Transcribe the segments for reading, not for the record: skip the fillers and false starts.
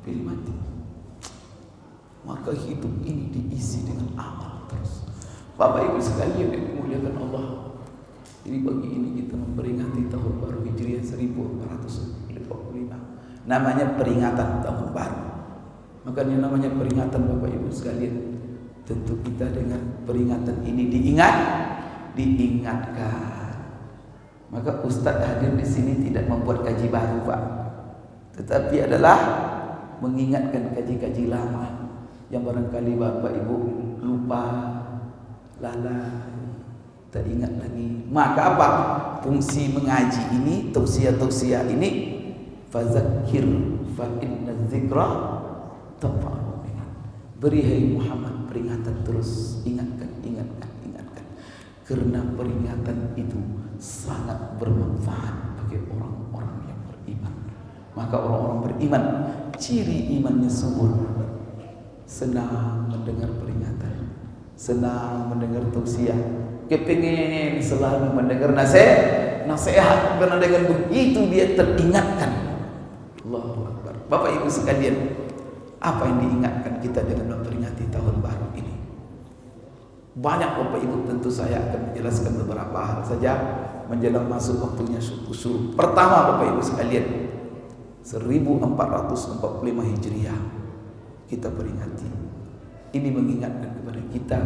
pilih mati. Maka hidup ini diisi dengan amal terus. Bapak Ibu sekalian yang dimuliakan Allah, ini pagi ini kita memperingati tahun baru Hijriah 1445. Namanya peringatan tahun baru. Makanya namanya peringatan Bapak Ibu sekalian. Tentu kita dengan peringatan ini diingatkan. Maka Ustadz hadir di sini tidak membuat kaji baru, Pak, tetapi adalah mengingatkan kaji-kaji lama yang barangkali Bapak Ibu lupa, lalai, tak ingat lagi. Maka apa fungsi mengaji ini, tausiah ini? Fadzakir fa inna dzikra tanfa'ul mu'minin. Beri hai Muhammad peringatan terus, ingatkan. Karena peringatan itu sangat bermanfaat bagi orang-orang yang beriman. Maka orang-orang beriman, ciri imannya subur, senang mendengar peringatan, senang mendengar tausiah, kepingin selalu mendengar nasihat, karena dengan begitu dia teringatkan. Allahu Akbar. Bapak Ibu sekalian, apa yang diingatkan kita dengan memperingati tahun baru ini? Banyak Bapak Ibu, tentu saya akan menjelaskan beberapa hal saja menjelang masuk waktunya subuh. Pertama Bapak Ibu sekalian, 1445 Hijriah kita peringati. Ini mengingatkan kepada kita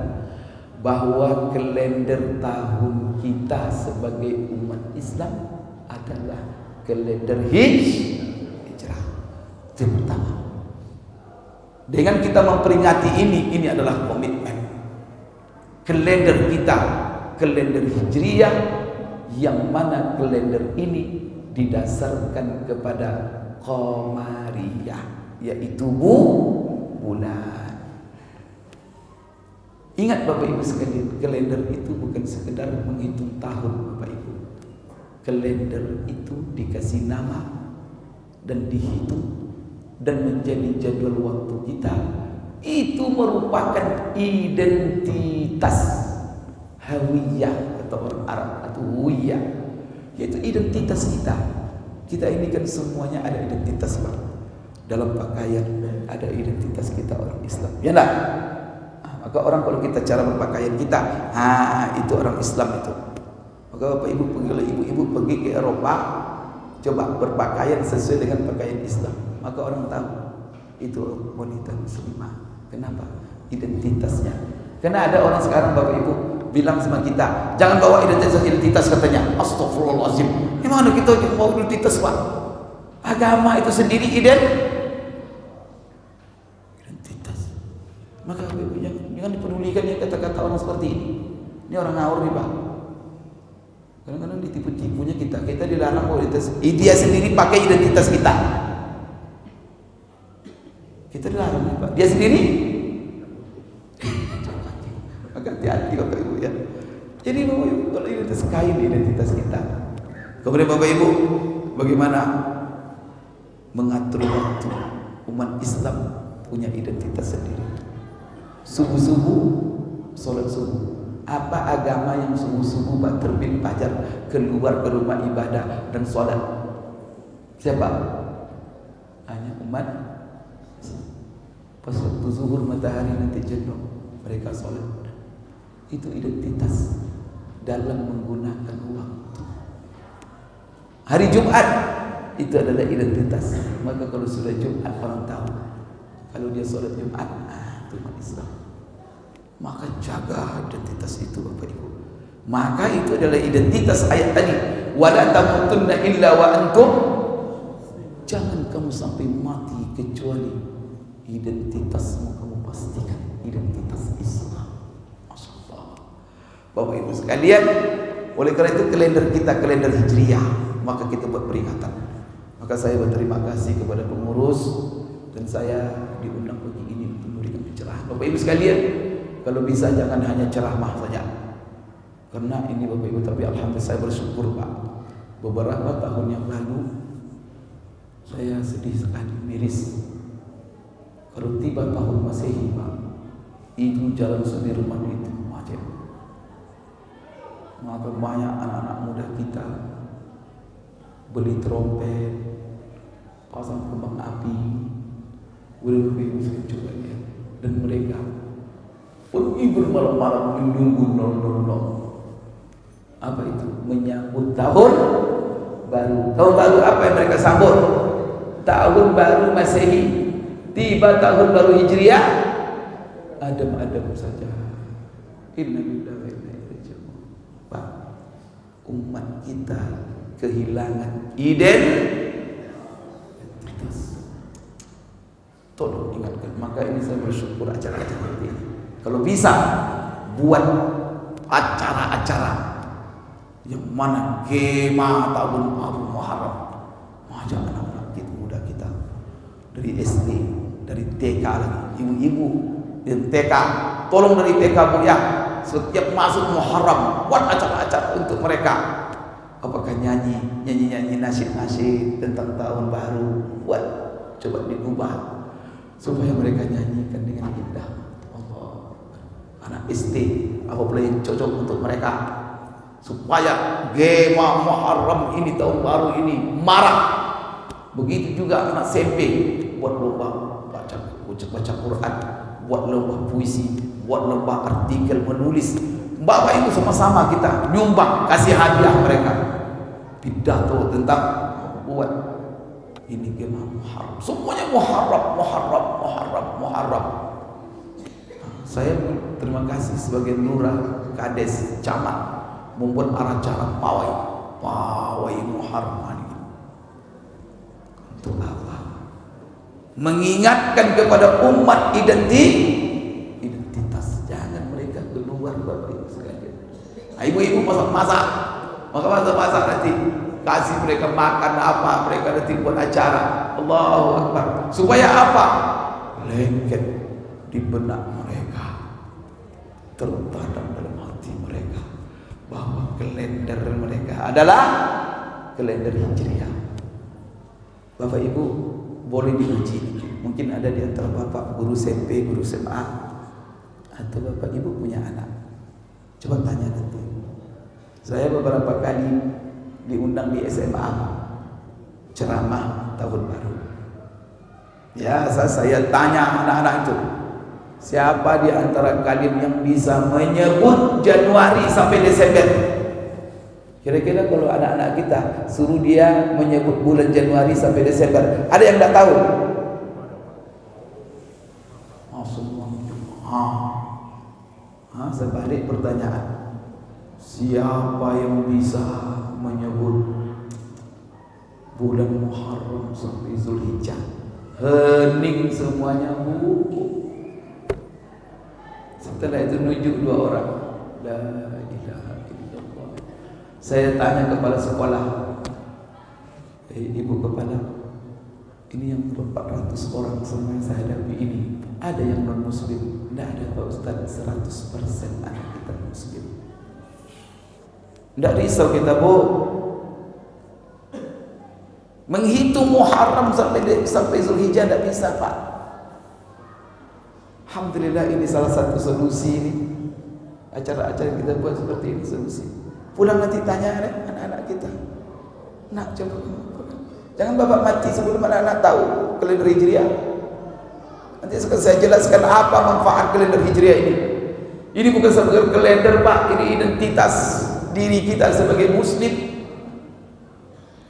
bahwa kalender tahun kita sebagai umat Islam adalah kalender Hijrah. Itu yang pertama. Dengan kita memperingati ini adalah komitmen. Kalender kita, kalender Hijriah, yang mana kalender ini didasarkan kepada Qamariyah, yaitu bulan. Ingat Bapak Ibu sekalian, kalender itu bukan sekedar menghitung tahun Bapak Ibu. Kalender itu dikasih nama dan dihitung dan menjadi jadwal waktu kita. Itu merupakan identitas hawiyah atau orang Arab, atau huwiyah, yaitu identitas kita. Kita ini kan semuanya ada identitas, Pak. Dalam pakaian ada identitas kita orang Islam, ya enggak? Maka orang kalau kita cara berpakaian kita, itu orang Islam itu. Maka Bapak Ibu ibu-ibu pergi ke Eropa, coba berpakaian sesuai dengan pakaian Islam, maka orang tahu itu wanita muslimah. Kenapa? Identitasnya. Karena ada orang sekarang Bapak Ibu bilang sama kita, jangan bawa identitas katanya. Astagfirullahaladzim. Gimana kita mau identitas, Pak? Agama itu sendiri identitas. Maka Bapak Ibu jangan dipedulikan ya kata-kata orang seperti ini. Ini orang ngawur nih, Pak. Kadang-kadang ditipu-tipunya kita dilarang bawa identitas. Dia sendiri pakai identitas kita. Kita dilarang nih, Pak. Dia sendiri. Maka hati-hati Bapak Ibu ya. Jadi Bapak Ibu, kalau identitas kain identitas kita. Kemudian Bapak Ibu, bagaimana mengatur waktu? Umat Islam punya identitas sendiri. Subuh-subuh, sholat subuh. Apa agama yang subuh-subuh Pak terbit fajar keluar ke rumah ibadah dan sholat? Siapa? Hanya umat. Pas waktu zuhur matahari nanti jatuh, mereka sholat. Itu identitas dalam menggunakan waktu. Hari Jumat itu adalah identitas. Maka kalau sudah Jumat orang tahu kalau dia sholat Jumat, itu umat Islam. Maka jaga identitas itu Bapak Ibu. Maka itu adalah identitas ayat tadi. Wala tamutunna illa wa antum. Jangan kamu sampai mati kecuali identitasmu kamu pastikan identitas Islam. Masyaallah. Bapak Ibu sekalian, oleh karena itu kalender kita kalender Hijriah, maka kita buat peringatan. Maka saya berterima kasih kepada pengurus dan saya diundang pagi ini untuk memberikan pencerahan. Bapak Ibu sekalian, kalau bisa jangan hanya ceramah saja. Karena ini Bapak Ibu, tapi alhamdulillah saya bersyukur Pak. Beberapa tahun yang lalu saya sedih sekali, miris. Kalau tiba tahun Masehi Pak, itu jalan Sudirman itu macet. Maka banyak anak-anak muda kita beli trompet, pasang kembang api, Boleh Ibu coba ya. Dan mereka pergi bermalam-malam menunggu 000. Apa itu? Menyambut tahun baru. Tahun baru apa yang mereka sambut? Tahun baru Masehi. Tiba tahun baru Hijriah, adem-adem saja. Inna lillahi wa inna ilaihi raji'un. Pak, umat kita kehilangan identitas. Tolong ingatkan. Maka ini saya bersyukur acara-acara ini. Kalau bisa buat acara-acara yang mana kema tahun baru Muharram, ajak anak-anak kita, muda kita dari SD, dari TK lagi, ibu-ibu dari TK, tolong dari TK Bu ya, setiap masuk Muharram buat acara-acara untuk mereka. Apakah nyanyi nasyid-nasyid tentang tahun baru, buat coba diubah supaya mereka nyanyikan dengan indah. Allah, anak SD apabila yang cocok untuk mereka, supaya gema Muharram ini, tahun baru ini marah. Begitu juga anak SMP, buat lomba baca Quran, buat lomba puisi, buat lomba artikel menulis. Bapak Ibu sama-sama kita nyumbang, kasih hadiah mereka. Pidato tentang buat ini gema Muharram. Semuanya Muharram. Saya terima kasih sebagai lurah kades camat membuat acara pawai Muharram. Untuk apa? Mengingatkan kepada umat identitas. Jangan mereka keluar Bapak Ibu sekalian. Ibu-ibu masak nanti kasih mereka makan apa, mereka nanti buat acara. Allahu Akbar. Supaya apa? Lengket di benak mereka, tertanam dalam hati mereka bahwa kalender mereka adalah kalender Hijriah. Bapak Ibu boleh diuji. Mungkin ada di antara Bapak guru SMP, guru SMA, atau Bapak Ibu punya anak. Coba tanya nanti. Saya beberapa kali diundang di SMA ceramah tahun baru. Ya, saya tanya anak-anak itu, siapa di antara kalian yang bisa menyebut Januari sampai Desember? Kira-kira kalau anak-anak kita suruh dia menyebut bulan Januari sampai Desember, ada yang tidak tahu? Semua. Sebalik pertanyaan, siapa yang bisa menyebut bulan Muharram sampai Zulhijjah? Hening semuanya Bu. Setelah itu nunjuk dua orang. La ilaha illallah. Saya tanya kepala sekolah, ibu kepala, ini yang 400 orang semua yang saya hadapi ini, ada yang non muslim? Tidak ada Pak Ustaz, 100% anak kita muslim. Tidak risau kita Bu. Menghitung Muharram sampai Zulhijjah tidak bisa Pak. Alhamdulillah ini salah satu solusi ini. Acara-acara kita buat seperti ini solusi. Pulang nanti tanya anak-anak kita. Nak coba. Jangan Bapak mati sebelum anak-anak tahu kalender Hijriah. Nanti saya jelaskan apa manfaat kalender Hijriah ini. Ini bukan sebagai kalender Pak, ini identitas diri kita sebagai muslim.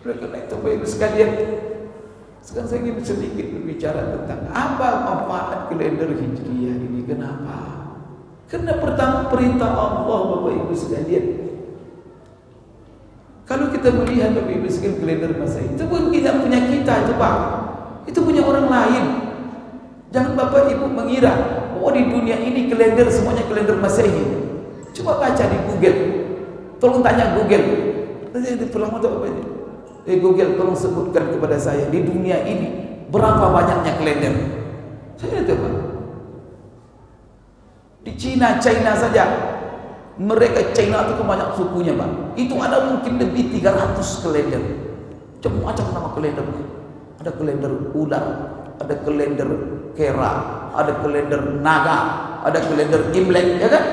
Oleh karena itu Bapak Ibu sekalian, sekarang saya ingin sedikit berbicara tentang apa manfaat kalender Hijriah ini. Kenapa? Karena pertama perintah Allah Bapak Ibu sekalian. Kalau kita melihat Bapak Ibu sekalian kalender Masehi, itu bukan kita punya kita itu Pak, itu punya orang lain. Jangan Bapak Ibu mengira di dunia ini kalender semuanya kalender Masehi. Coba baca di Google, tolong tanya Google. Nanti pulang untuk Bapak Ibu. Google tolong sebutkan kepada saya di dunia ini berapa banyaknya kalender. Saya tidak tahu. Di China saja, mereka China itu banyak sukunya Pak. Itu ada mungkin lebih 300 kalender. Macam-macam nama kalendernya. Ada kalender ular, ada kalender kera, ada kalender naga, ada kalender Imlek, ya kan?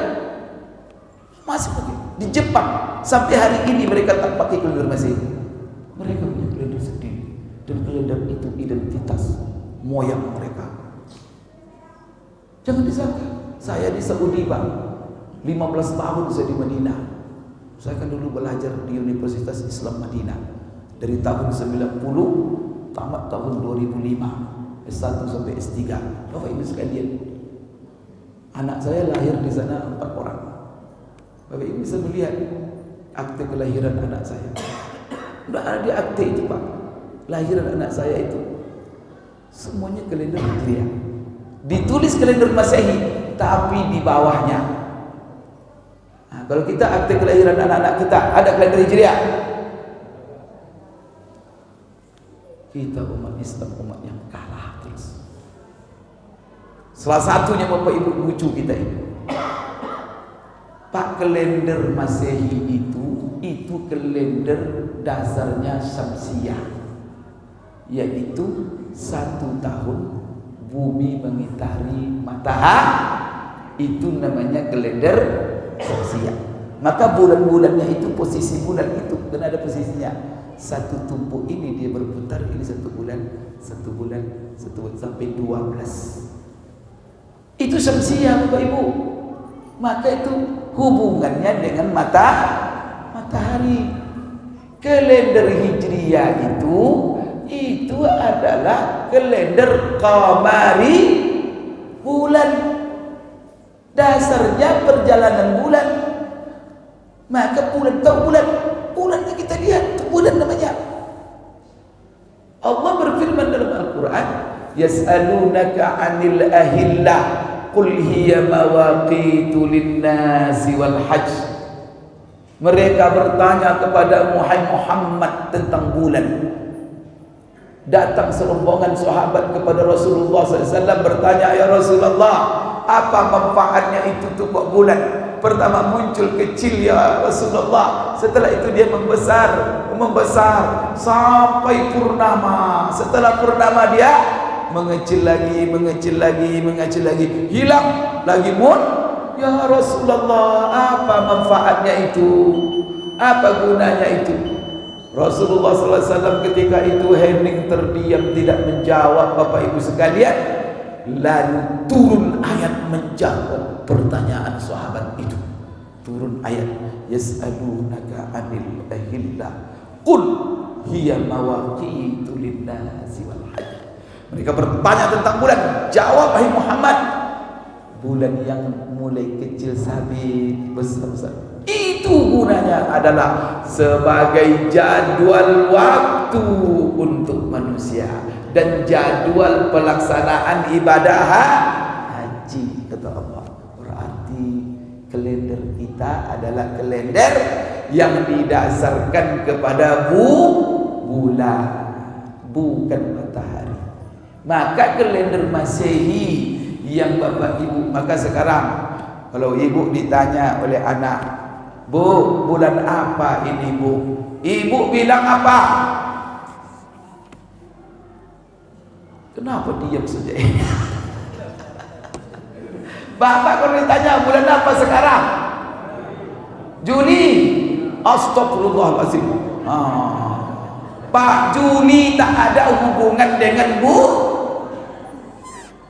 Masih begitu. Di Jepang sampai hari ini mereka tak pakai kalender Masehi. Mereka punya kalender sendiri, dan kalender itu identitas moyang mereka. Jangan disangka. Saya di Saudi Bang, 15 tahun saya di Madinah. Saya kan dulu belajar di Universitas Islam Madinah dari tahun 90 tamat tahun 2005, S1 sampai S3. Bapak Ibu sekalian, anak saya lahir di sana 4 orang. Bapak Ibu bisa melihat akte kelahiran anak saya. Sudah ada di akte itu Pak. Lahiran anak saya itu semuanya kalender Hijriah. Ditulis kalender Masehi, tapi di bawahnya. Nah, kalau kita akte kelahiran anak-anak kita ada kalender Hijriah, kita umat Islam umat yang kalah terus. Salah satunya Bapak Ibu lucu kita ini. Pak, kalender Masehi itu kalender dasarnya Syamsiah, yaitu 1 tahun bumi mengitari matahari, itu namanya kalender Syamsiah. Maka bulan-bulannya itu, posisi bulan itu dan ada posisinya. 1 tumpuk ini dia berputar, ini 1 bulan sampai 12. Itu Syamsiah Bapak Ibu. Maka itu hubungannya dengan matahari. Kalender Hijriah itu adalah kalender qamari, bulan. Dasarnya perjalanan bulan. Maka bulan, tahu bulan yang kita lihat itu bulan namanya. Allah berfirman dalam Al-Quran, yas'alunaka 'anil ahillah qul hiya mawaqitu lin-nasi wal hajj. Mereka bertanya kepada Muhammad tentang bulan. Datang serombongan sahabat kepada Rasulullah SAW bertanya, ya Rasulullah, apa manfaatnya itu tuh kok bulan? Pertama muncul kecil ya Rasulullah, setelah itu dia membesar sampai purnama. Setelah purnama dia mengecil lagi, hilang lagi ya Rasulullah, apa manfaatnya itu? Apa gunanya itu? Rasulullah SAW ketika itu hening terdiam, tidak menjawab Bapak Ibu sekalian. Lalu turun ayat menjawab pertanyaan sahabat itu. Turun ayat, yas'alunaka 'anil ahillah qul hiya mawaqitu lin-nasi wal hajj. Mereka bertanya tentang bulan. Jawab wahai Muhammad, bulan yang mulai kecil sampai besar. Itu gunanya adalah sebagai jadwal waktu untuk manusia dan jadwal pelaksanaan ibadah haji, kata Allah. Berarti kalender kita adalah kalender yang didasarkan kepada bulan, bukan matahari. Maka kalender Masehi yang Bapak Ibu, maka sekarang kalau ibu ditanya oleh anak, Bu, bulan apa ini Bu? Ibu bilang apa? Kenapa diam saja? Bapak kalau ditanya bulan apa sekarang? Juli. Astagfirullahaladzim. Pak, Juli tak ada hubungan dengan Bu.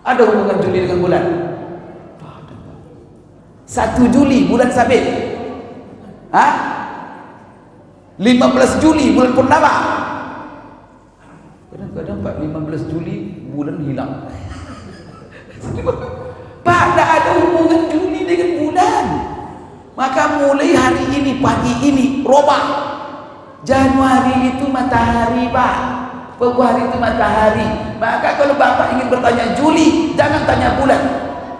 Ada hubungan Juli dengan bulan? 1 Juli bulan sabit. 15 Juli bulan purnama. Kadang-kadang Pak 15 Juli bulan hilang. Pak, tidak ada hubungan Juli dengan bulan. Maka mulai hari ini, pagi ini robah. Januari itu matahari Pak, Februari itu matahari. Maka kalau Bapak ingin bertanya Juli, jangan tanya bulan.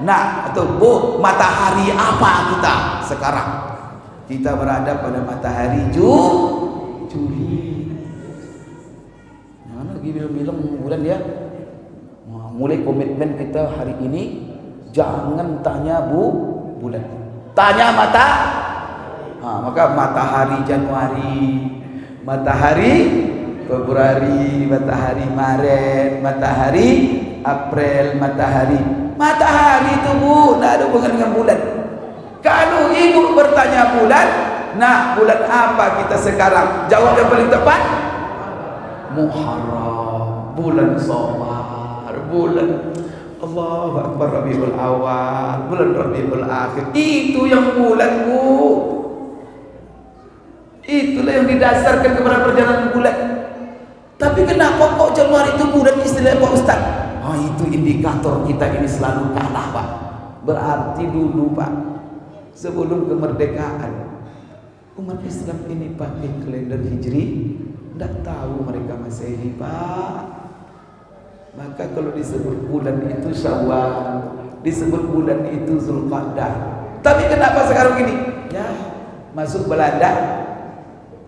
Nah, atau Bu, matahari apa kita sekarang? Kita berada pada matahari Juli. Jangan lagi bilang-bilang bulan ya. Mulai komitmen kita hari ini, jangan tanya bulan, tanya maka matahari Januari, matahari Februari, matahari Maret, matahari April, matahari itu Bu, tidak ada hubungan dengan bulan. Kalau ibu bertanya bulan, nah bulan apa kita sekarang? Jawab yang paling tepat, Muharram, bulan Safar, bulan Allahu Akbar, Rabiul Awal, bulan Rabiul Akhir. Itu yang bulan, Bu. Itulah yang didasarkan kepada perjalanan bulan. Tapi kenapa kok Januari itu bulan istilah Pak Ustaz? Itu indikator kita ini selalu kalah, Pak. Berarti dulu, Pak, sebelum kemerdekaan, umat Islam ini pakai kalender Hijri, tidak tahu mereka Masehi, Pak. Maka kalau disebut bulan itu Syawal, disebut bulan itu Zulqa'dah. Tapi kenapa sekarang ini? Ya, masuk Belanda,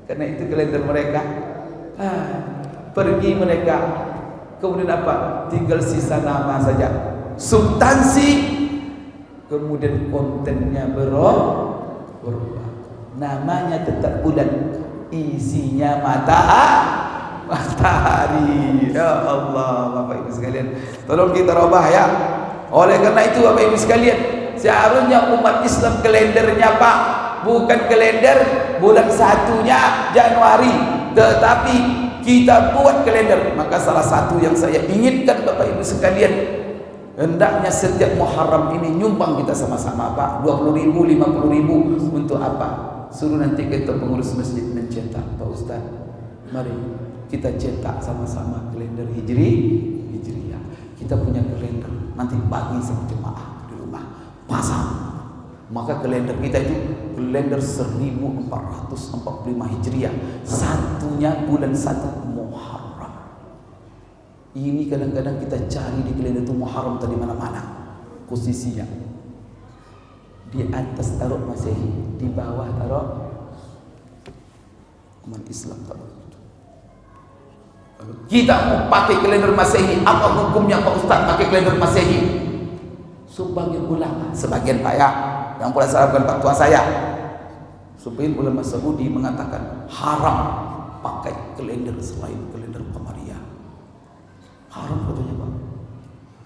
karena itu kalender mereka. Pergi mereka, kemudian apa? Tinggal sisa nama saja, substansi, kemudian kontennya berubah. Namanya tetap bulan, isinya matahari. Ya Allah, Bapak Ibu sekalian, tolong kita robah ya. Oleh karena itu Bapak Ibu sekalian, seharusnya umat Islam kalendernya, Pak, bukan kalender bulan satunya Januari, tetapi kita buat kalender. Maka salah satu yang saya inginkan Bapak Ibu sekalian, hendaknya setiap Muharram ini nyumbang kita sama-sama, Pak. 20.000, 50.000 untuk apa? Suruh nanti kita pengurus masjid mencetak, Pak Ustaz. Mari kita cetak sama-sama kalender Hijriyah. Kita punya kalender, nanti bagi sama jemaah di rumah, pasang. Maka kalender kita itu kalender 1445 Hijriah. Satunya bulan 1 Muharram. Ini kadang-kadang kita cari di kalender itu Muharram tadi mana-mana posisinya. Di atas taruh Masehi, di bawah taruh umat Islam, taruh. Kita mau pakai kalender Masehi, apa hukumnya Pak Ustaz pakai kalender Masehi? Sebagian ulama, sebagian Pak ya, yang pula saya bukan fatwa saya, sebagian ulama Saudi mengatakan haram pakai kalender selain kalender Qamariyah. Haram katanya, Pak.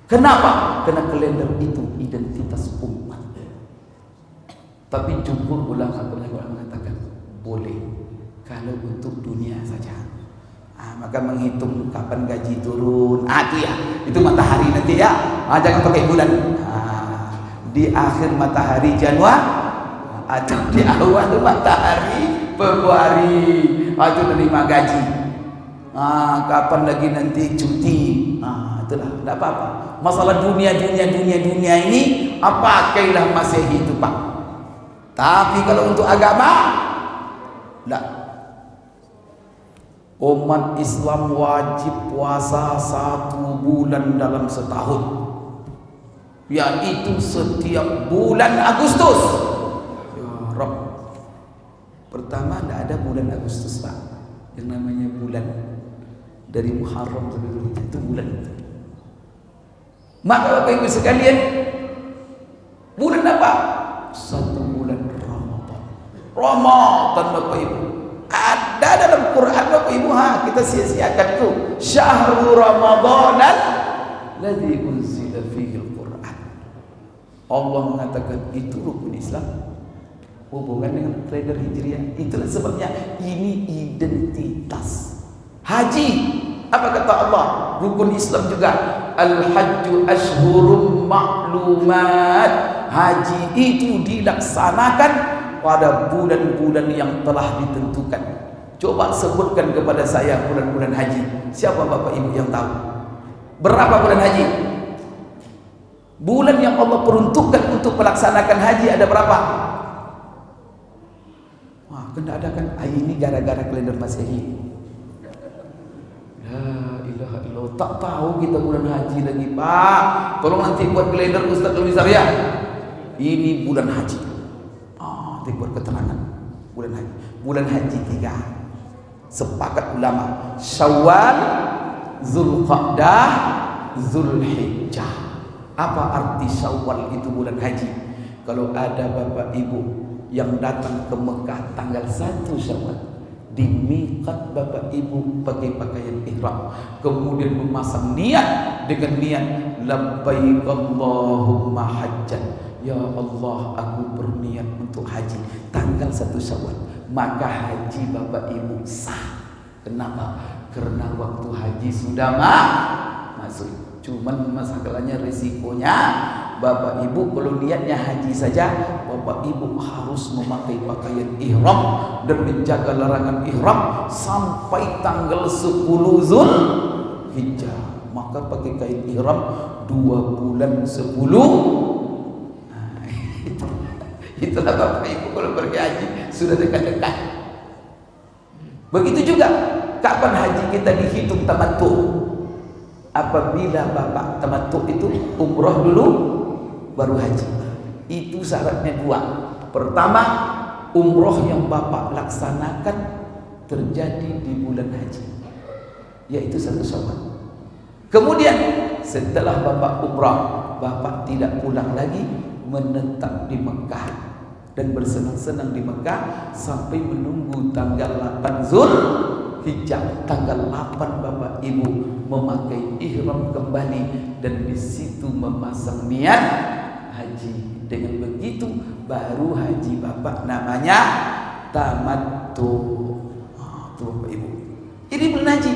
Kenapa? Karena kalender itu identitas umat. Tapi jumhur ulama mengatakan boleh kalau untuk dunia saja. Maka menghitung kapan gaji turun, itu matahari nanti ya. Jangan pakai bulan. Di akhir matahari Januari atau di awal matahari Februari, itu terima gaji. Kapan lagi nanti cuti? Itulah, tidak apa-apa. Masalah dunia ini, pakailah Masehi itu, Pak. Tapi kalau untuk agama, tidak. Umat Islam wajib puasa 1 bulan dalam setahun, yaitu setiap bulan Agustus. Ya Rabb, pertama tidak ada bulan Agustus, Pak. Yang namanya bulan dari Muharram sampai Dzulhijjah itu bulan. Maka Bapak Ibu sekalian, bulan apa? 1 bulan Ramadan. Ramadan, Bapak Ibu. Ada dalam Quran, Bapak Ibu, kita sia-siakan itu. Syahrul Ramadhan alladzi unzila fihi al-Quran. Allah mengatakan itu rukun Islam, hubungan dengan kalender Hijriah. Itulah sebabnya ini identitas. Haji, apa kata Allah? Rukun Islam juga. Al-hajju ashhurum ma'lumat. Haji itu dilaksanakan pada bulan-bulan yang telah ditentukan. Coba sebutkan kepada saya bulan-bulan haji. Siapa Bapak Ibu yang tahu? Berapa bulan haji? Bulan yang Allah peruntukkan untuk melaksanakan haji ada berapa? Kena ada kan? Ini gara-gara kalender Masehi. La ilaha illallah. Tak tahu kita bulan haji lagi, Pak. Tolong nanti buat kalender Ustaz Al-Misariah. Ini bulan haji. Nanti buat keterangan bulan haji 3. Sepakat ulama, Syawal, Zulqa'dah, Zulhijjah. Apa arti Syawal itu bulan haji? Kalau ada Bapak Ibu yang datang ke Mekah tanggal 1 Syawal, di miqat Bapak Ibu pakai pakaian ihram, kemudian memasang niat dengan niat labbaik Allahumma hajjan. Ya Allah, aku berniat untuk haji tanggal 1 Syawal. Maka haji Bapak Ibu sah. Kenapa? Karena waktu haji sudah masuk. Cuman masalahnya risikonya Bapak Ibu kalau niatnya haji saja, Bapak Ibu harus memakai pakaian ihram dan menjaga larangan ihram sampai tanggal 10 Zulhijjah. Maka pakai kain ihram 2 bulan 10. Nah, itulah Bapak Ibu kalau pergi haji sudah dekat-dekat. Begitu juga kapan haji kita dihitung tamattu? Apabila Bapak tamattu itu umroh dulu baru haji. Itu syaratnya 2. Pertama, umroh yang Bapak laksanakan terjadi di bulan haji, yaitu 1 Syawal. Kemudian setelah Bapak umrah, Bapak tidak pulang lagi, menetap di Mekah dan bersenang-senang di Mekah sampai menunggu tanggal 8 Zulhijjah. Tanggal 8 Bapak Ibu memakai ihram kembali dan di situ memasang niat haji. Dengan begitu baru haji Bapak namanya tamattu. Itu Bapak Ibu. Ini bulan haji.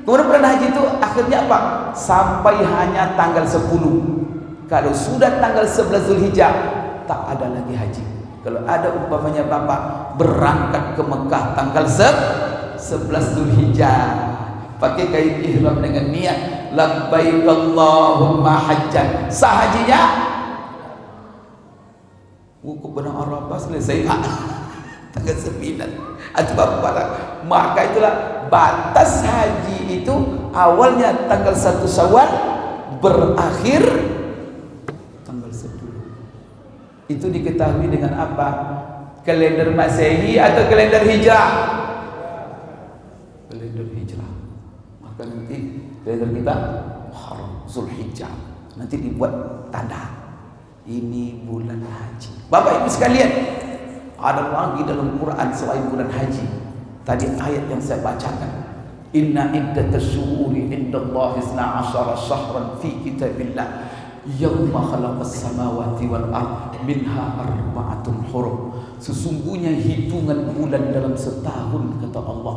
Kemudian bulan haji itu akhirnya apa? Sampai hanya tanggal 10. Kalau sudah tanggal 11 Zulhijjah tak ada lagi haji. Kalau ada umpamanya Bapak berangkat ke Mekah tanggal 11 Zulhijjah, pakai kain ihram dengan niat labbaik Allahumma hajjan, sah hajinya. Wukuf benang Arafah selesai Pak. Tanggal 9 atau Bapak. Maka itulah batas haji itu awalnya tanggal 1 Syawal, berakhir tanggal 10. Itu diketahui dengan apa? Kalender Masehi atau kalender Hijrah? Kalender Hijrah. Maka nanti kalender kita Muharram, Zulhijjah. Nanti dibuat tanda. Ini bulan haji. Bapak Ibu sekalian, ada lagi dalam Quran selain bulan haji. Tadi ayat yang saya bacakan, inna iddatash syuhuri indallahi 12 syahran fi kitabillah yauma khalaqas samawati wal ard minha arba'atun hurum. Sesungguhnya hitungan bulan dalam setahun, kata Allah.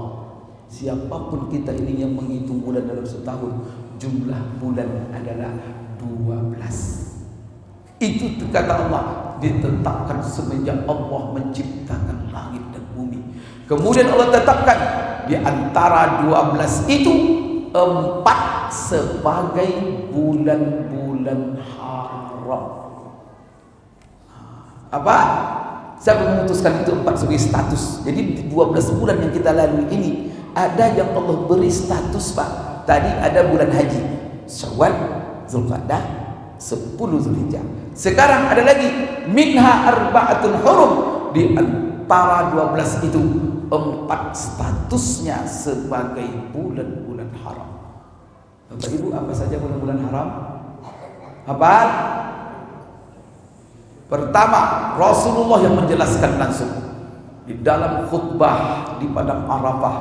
Siapapun kita ini yang menghitung bulan dalam setahun, jumlah bulan adalah 12. Itu kata Allah ditetapkan semenjak Allah menciptakan langit dan bumi. Kemudian Allah tetapkan di antara 12 itu 4 sebagai bulan-bulan haram. Apa? Siapa memutuskan itu 4 sebagai status? Jadi 12 bulan yang kita lalui ini ada yang Allah beri status, Pak. Tadi ada bulan haji, Syawal, Zulqa'dah, 10 Zulhijjah. Sekarang ada lagi minha arba'atun hurum, di antara 12 itu 4 statusnya sebagai bulan-bulan haram. Bapak Ibu, apa saja bulan-bulan haram? Apa? Pertama, Rasulullah yang menjelaskan langsung di dalam khutbah di padang Arafah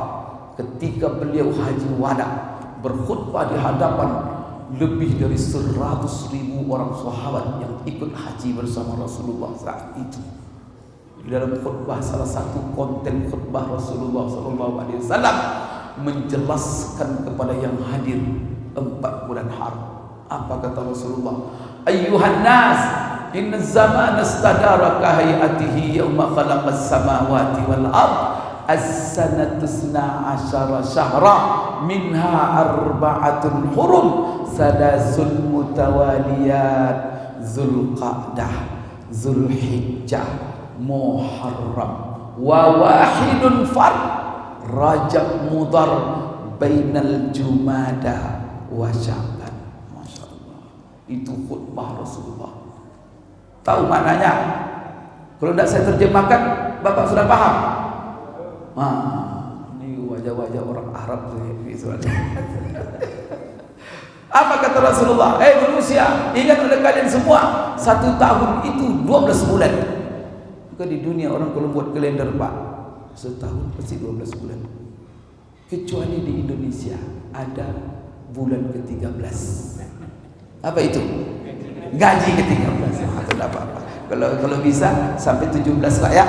ketika beliau haji wada, berkhutbah di hadapan lebih dari 100.000 orang sahabat yang ikut haji bersama Rasulullah saat itu. Di dalam khutbah, salah satu konten khutbah Rasulullah SAW menjelaskan kepada yang hadir 4 bulan haram. Apa kata Rasulullah? Ayyuhan nas, inna zaman istadara ka hayatihi yawma khalaqas samawati wal ard as-sanatu 12 syahra minha arba'atun hurum sadasul mutawaliyat Zulqa'dah, Zulhijjah, Muharram, wa wahidun fard Rajab Mudhar bainal Jumada wa Sya'ban. Masya Allah, itu khutbah Rasulullah. Tahu maknanya? Kalau tidak saya terjemahkan, Bapak sudah paham? Ini wajah-wajah orang Arab tuh. Apa kata Rasulullah? Manusia, ingat oleh kalian semua, 1 tahun itu 12 bulan. Maka di dunia orang kalau buat kalender, Pak, setahun pasti 12 bulan. Kecuali di Indonesia ada bulan ke-13. Apa itu? Gaji ke-13. Atau apa-apa. Kalau bisa sampai 17 lah ya.